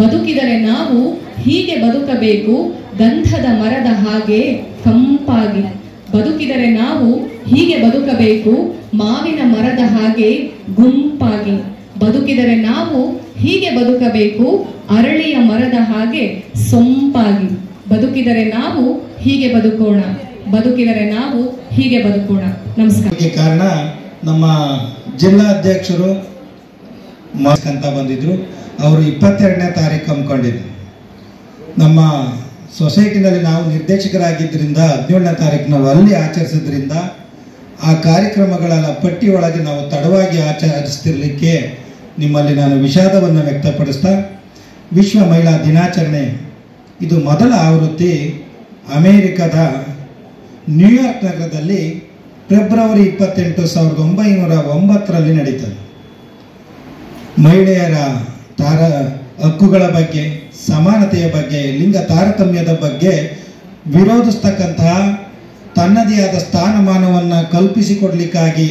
ಬದುಕಿದರೆ ನಾವು ಹೀಗೆ ಬದುಕಬೇಕು, ಗಂಧದ ಮರದ ಹಾಗೆ ಕಂಪಾಗಿ. ಬದುಕಿದರೆ ನಾವು ಹೀಗೆ ಬದುಕಬೇಕು, ಮಾವಿನ ಮರದ ಹಾಗೆ ಗುಂಪಾಗಿ. ಬದುಕಿದರೆ ನಾವು ಹೀಗೆ ಬದುಕಬೇಕು, ಅರಳಿಯ ಮರದ ಹಾಗೆ ಸೊಂಪಾಗಿ. ಬದುಕಿದರೆ ನಾವು ಹೀಗೆ ಬದುಕೋಣ, ಬದುಕಿದರೆ ನಾವು ಹೀಗೆ ಬದುಕೋಣ. ನಮಸ್ಕಾರ. ಕಾರಣ ನಮ್ಮ ಜಿಲ್ಲಾ ಅಧ್ಯಕ್ಷರು ಅಂತ ಬಂದಿದ್ರು. ಅವರು 22ನೇ ತಾರೀಕು ಹಮ್ಮಿಕೊಂಡಿದ್ರು. ನಮ್ಮ ಸೊಸೈಟಿನಲ್ಲಿ ನಾವು ನಿರ್ದೇಶಕರಾಗಿದ್ದರಿಂದ 17ನೇ ತಾರೀಕು ನಾವು ಅಲ್ಲಿ ಆಚರಿಸಿದ್ರಿಂದ ಆ ಕಾರ್ಯಕ್ರಮಗಳ ಪಟ್ಟಿ ಒಳಗೆ ನಾವು ತಡವಾಗಿ ಆಚರಿಸ್ತಿರ್ಲಿಕ್ಕೆ ನಿಮ್ಮಲ್ಲಿ ನಾನು ವಿಷಾದವನ್ನು ವ್ಯಕ್ತಪಡಿಸ್ತಾ, ವಿಶ್ವ ಮಹಿಳಾ ದಿನಾಚರಣೆ ಇದು ಮೊದಲ ಆವೃತ್ತಿ ಅಮೇರಿಕದ ನ್ಯೂಯಾರ್ಕ್ ನಗರದಲ್ಲಿ ಫೆಬ್ರವರಿ 28, 1909 ನಡೀತದೆ. ಮಹಿಳೆಯರ ಹಕ್ಕುಗಳ ಬಗ್ಗೆ, ಸಮಾನತೆಯ ಬಗ್ಗೆ, ಲಿಂಗ ತಾರತಮ್ಯದ ಬಗ್ಗೆ ವಿರೋಧಿಸ್ತಕ್ಕಂತಹ ತನ್ನದೇ ಆದ ಸ್ಥಾನಮಾನವನ್ನು ಕಲ್ಪಿಸಿಕೊಡ್ಲಿಕ್ಕಾಗಿ,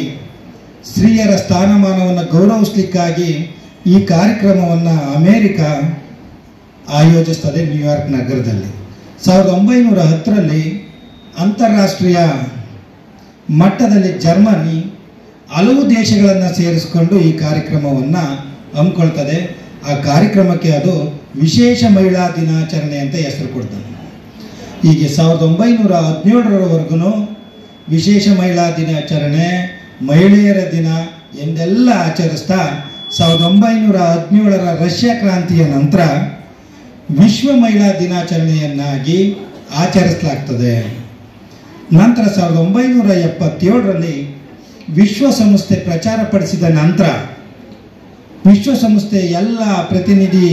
ಸ್ತ್ರೀಯರ ಸ್ಥಾನಮಾನವನ್ನು ಗೌರವಿಸಲಿಕ್ಕಾಗಿ ಈ ಕಾರ್ಯಕ್ರಮವನ್ನು ಅಮೇರಿಕ ಆಯೋಜಿಸ್ತದೆ ನ್ಯೂಯಾರ್ಕ್ ನಗರದಲ್ಲಿ. 1910ರಲ್ಲಿ ಅಂತಾರಾಷ್ಟ್ರೀಯ ಮಟ್ಟದಲ್ಲಿ ಜರ್ಮನಿ ಹಲವು ದೇಶಗಳನ್ನು ಸೇರಿಸಿಕೊಂಡು ಈ ಕಾರ್ಯಕ್ರಮವನ್ನು ಹಮ್ಮಿಕೊಳ್ತದೆ. ಆ ಕಾರ್ಯಕ್ರಮಕ್ಕೆ ಅದು ವಿಶೇಷ ಮಹಿಳಾ ದಿನಾಚರಣೆ ಅಂತ ಹೆಸರು ಕೊಡ್ತದೆ. ಹೀಗೆ 1917ರವರೆಗೂ ವಿಶೇಷ ಮಹಿಳಾ ದಿನಾಚರಣೆ, ಮಹಿಳೆಯರ ದಿನ ಎಂದೆಲ್ಲ ಆಚರಿಸ್ತಾ 1917ರ ರಷ್ಯಾ ಕ್ರಾಂತಿಯ ನಂತರ ವಿಶ್ವ ಮಹಿಳಾ ದಿನಾಚರಣೆಯನ್ನಾಗಿ ಆಚರಿಸಲಾಗ್ತದೆ. ನಂತರ 1977ರಲ್ಲಿ ವಿಶ್ವಸಂಸ್ಥೆ ಪ್ರಚಾರಪಡಿಸಿದ ನಂತರ ವಿಶ್ವಸಂಸ್ಥೆ ಎಲ್ಲ ಪ್ರತಿನಿಧಿ